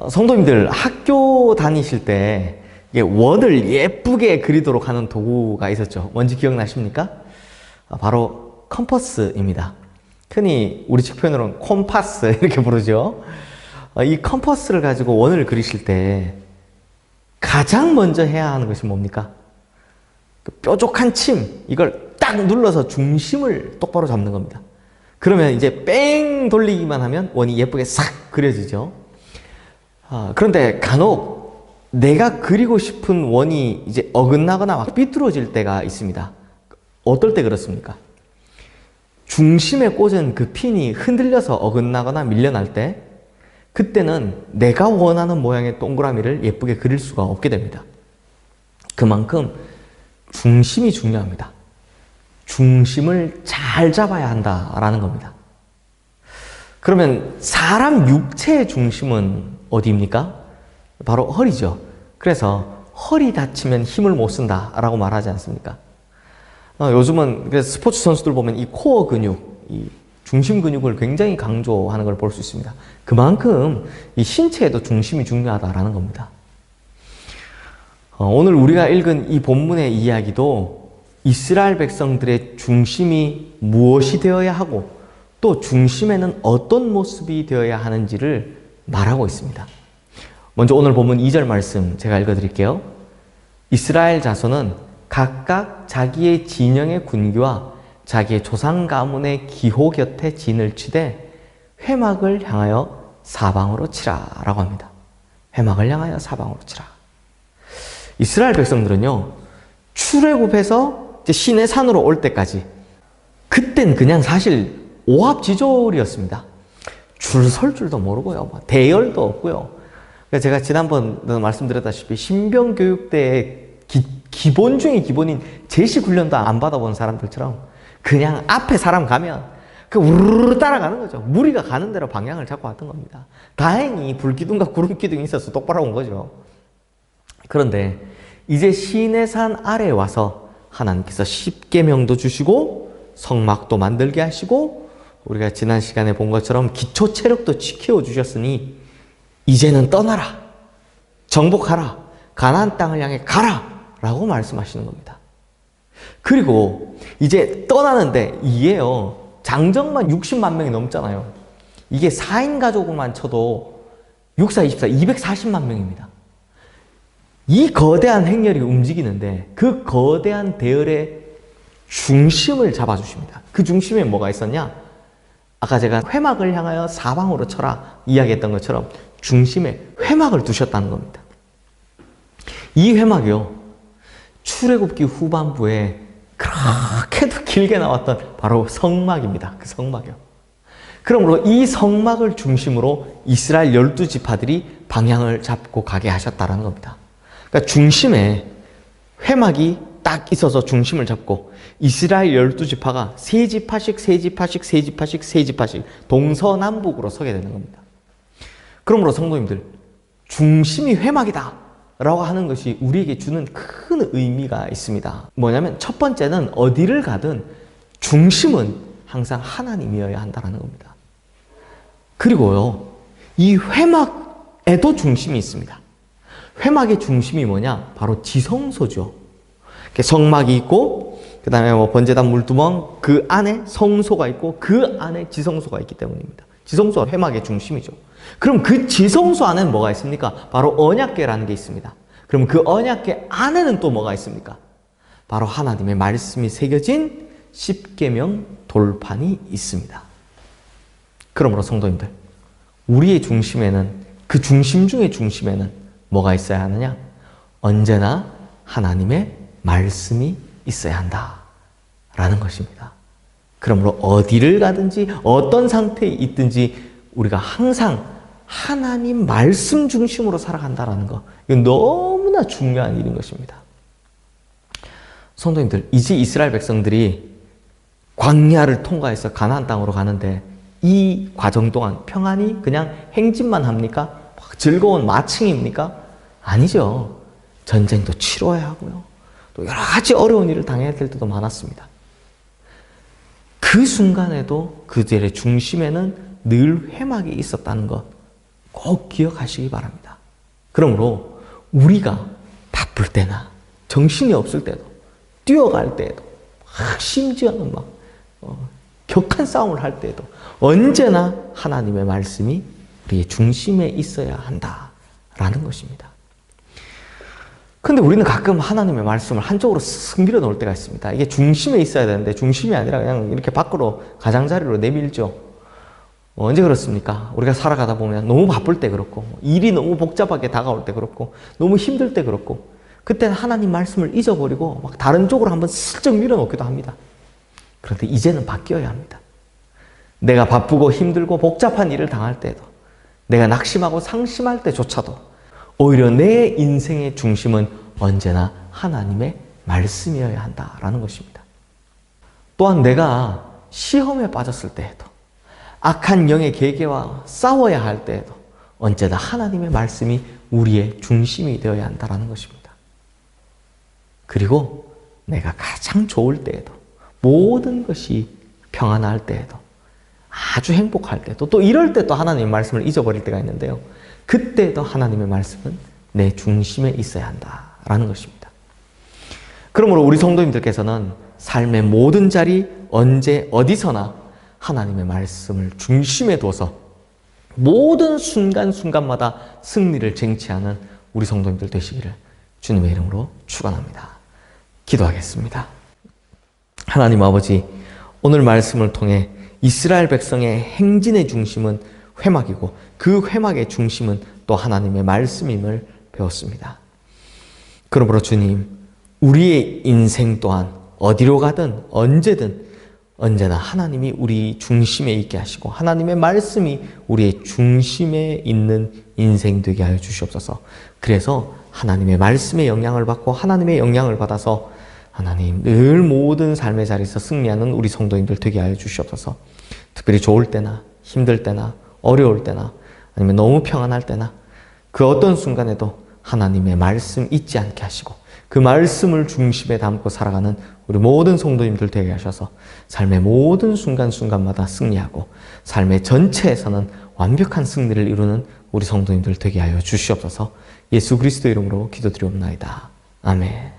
성도님들 학교 다니실 때 이게 원을 예쁘게 그리도록 하는 도구가 있었죠. 뭔지 기억나십니까? 바로 컴퍼스입니다. 흔히 우리식 표현으로는 콤파스 이렇게 부르죠. 이 컴퍼스를 가지고 원을 그리실 때 가장 먼저 해야 하는 것이 뭡니까? 그 뾰족한 침, 이걸 딱 눌러서 중심을 똑바로 잡는 겁니다. 그러면 이제 뺑 돌리기만 하면 원이 예쁘게 싹 그려지죠. 그런데 간혹 내가 그리고 싶은 원이 이제 어긋나거나 막 삐뚤어질 때가 있습니다. 어떨 때 그렇습니까? 중심에 꽂은 그 핀이 흔들려서 어긋나거나 밀려날 때, 그때는 내가 원하는 모양의 동그라미를 예쁘게 그릴 수가 없게 됩니다. 그만큼 중심이 중요합니다. 중심을 잘 잡아야 한다라는 겁니다. 그러면 사람 육체의 중심은 어디입니까? 바로 허리죠. 그래서 허리 다치면 힘을 못 쓴다라고 말하지 않습니까? 요즘은 그래서 스포츠 선수들 보면 이 코어 근육, 이 중심 근육을 굉장히 강조하는 걸 볼 수 있습니다. 그만큼 이 신체에도 중심이 중요하다라는 겁니다. 오늘 우리가 읽은 이 본문의 이야기도 이스라엘 백성들의 중심이 무엇이 되어야 하고 또 중심에는 어떤 모습이 되어야 하는지를 말하고 있습니다. 먼저 오늘 본문 2절 말씀 제가 읽어드릴게요. 이스라엘 자손은 각각 자기의 진영의 군기와 자기의 조상 가문의 기호 곁에 진을 치되 회막을 향하여 사방으로 치라 라고 합니다. 회막을 향하여 사방으로 치라. 이스라엘 백성들은요, 출애굽해서 시내 산으로 올 때까지 그땐 그냥 사실 오합지졸이었습니다. 줄 설 줄도 모르고요, 대열도 없고요. 제가 지난번 말씀드렸다시피 신병교육대의 기본 중에 기본인 제시훈련도 안 받아본 사람들처럼 그냥 앞에 사람 가면 그 우르르 따라가는 거죠. 무리가 가는 대로 방향을 잡고 왔던 겁니다. 다행히 불기둥과 구름기둥이 있어서 똑바로 온 거죠. 그런데 이제 시내산 아래에 와서 하나님께서 십계명도 주시고 성막도 만들게 하시고 우리가 지난 시간에 본 것처럼 기초 체력도 지켜 주셨으니 이제는 떠나라, 정복하라, 가나안 땅을 향해 가라 라고 말씀하시는 겁니다. 그리고 이제 떠나는데 이게요, 장정만 60만 명이 넘잖아요. 이게 4인 가족만 쳐도 6, 4, 24, 240만 명입니다. 이 거대한 행렬이 움직이는데 그 거대한 대열의 중심을 잡아주십니다. 그 중심에 뭐가 있었냐? 아까 제가 회막을 향하여 사방으로 쳐라 이야기했던 것처럼 중심에 회막을 두셨다는 겁니다. 이 회막이요, 출애굽기 후반부에 그렇게도 길게 나왔던 바로 성막입니다. 그 성막이요. 그러므로 이 성막을 중심으로 이스라엘 12지파들이 방향을 잡고 가게 하셨다는 겁니다. 그러니까 중심에 회막이 딱 있어서 중심을 잡고 이스라엘 12지파가 세 지파씩 동서남북으로 서게 되는 겁니다. 그러므로 성도님들, 중심이 회막이다 라고 하는 것이 우리에게 주는 큰 의미가 있습니다. 뭐냐면 첫 번째는 어디를 가든 중심은 항상 하나님이어야 한다는 겁니다. 그리고요, 이 회막에도 중심이 있습니다. 회막의 중심이 뭐냐? 바로 지성소죠. 성막이 있고 그 다음에 번제단 물두멍, 그 안에 성소가 있고 그 안에 지성소가 있기 때문입니다. 지성소가 회막의 중심이죠. 그럼 그 지성소 안에는 뭐가 있습니까? 바로 언약궤라는 게 있습니다. 그럼 그 언약궤 안에는 또 뭐가 있습니까? 바로 하나님의 말씀이 새겨진 십계명 돌판이 있습니다. 그러므로 성도님들, 우리의 중심에는, 그 중심 중의 중심에는 뭐가 있어야 하느냐? 언제나 하나님의 말씀이 있어야 한다라는 것입니다. 그러므로 어디를 가든지 어떤 상태에 있든지 우리가 항상 하나님 말씀 중심으로 살아간다는 거, 이건 너무나 중요한 일인 것입니다. 성도님들, 이제 이스라엘 백성들이 광야를 통과해서 가나안 땅으로 가는데 이 과정 동안 평안히 그냥 행진만 합니까? 즐거운 마칭입니까? 아니죠. 전쟁도 치러야 하고요, 또 여러 가지 어려운 일을 당해야 될 때도 많았습니다. 그 순간에도 그들의 중심에는 늘 회막이 있었다는 것, 꼭 기억하시기 바랍니다. 그러므로 우리가 바쁠 때나 정신이 없을 때도 뛰어갈 때에도 심지어는 막 격한 싸움을 할 때에도 언제나 하나님의 말씀이 우리의 중심에 있어야 한다라는 것입니다. 근데 우리는 가끔 하나님의 말씀을 한쪽으로 쓱 밀어 놓을 때가 있습니다. 이게 중심에 있어야 되는데 중심이 아니라 그냥 이렇게 밖으로 가장자리로 내밀죠. 언제 그렇습니까? 우리가 살아가다 보면 너무 바쁠 때 그렇고 일이 너무 복잡하게 다가올 때 그렇고 너무 힘들 때 그렇고 그때는 하나님 말씀을 잊어버리고 막 다른 쪽으로 한번 슬쩍 밀어놓기도 합니다. 그런데 이제는 바뀌어야 합니다. 내가 바쁘고 힘들고 복잡한 일을 당할 때도 내가 낙심하고 상심할 때조차도 오히려 내 인생의 중심은 언제나 하나님의 말씀이어야 한다라는 것입니다. 또한 내가 시험에 빠졌을 때에도 악한 영의 계계와 싸워야 할 때에도 언제나 하나님의 말씀이 우리의 중심이 되어야 한다는 것입니다. 그리고 내가 가장 좋을 때에도 모든 것이 평안할 때에도 아주 행복할 때도 또 이럴 때 또 하나님의 말씀을 잊어버릴 때가 있는데요. 그때도 하나님의 말씀은 내 중심에 있어야 한다라는 것입니다. 그러므로 우리 성도님들께서는 삶의 모든 자리 언제 어디서나 하나님의 말씀을 중심에 둬서 모든 순간순간마다 승리를 쟁취하는 우리 성도님들 되시기를 주님의 이름으로 축원합니다. 기도하겠습니다. 하나님 아버지, 오늘 말씀을 통해 이스라엘 백성의 행진의 중심은 회막이고 그 회막의 중심은 또 하나님의 말씀임을 배웠습니다. 그러므로 주님, 우리의 인생 또한 어디로 가든 언제든 언제나 하나님이 우리 중심에 있게 하시고 하나님의 말씀이 우리의 중심에 있는 인생 되게 하여 주시옵소서. 그래서 하나님의 말씀의 영향을 받고 하나님의 영향을 받아서 하나님 늘 모든 삶의 자리에서 승리하는 우리 성도님들 되게 하여 주시옵소서. 특별히 좋을 때나 힘들 때나 어려울 때나 아니면 너무 평안할 때나 그 어떤 순간에도 하나님의 말씀 잊지 않게 하시고 그 말씀을 중심에 담고 살아가는 우리 모든 성도님들 되게 하셔서 삶의 모든 순간순간마다 승리하고 삶의 전체에서는 완벽한 승리를 이루는 우리 성도님들 되게 하여 주시옵소서. 예수 그리스도 이름으로 기도드리옵나이다. 아멘.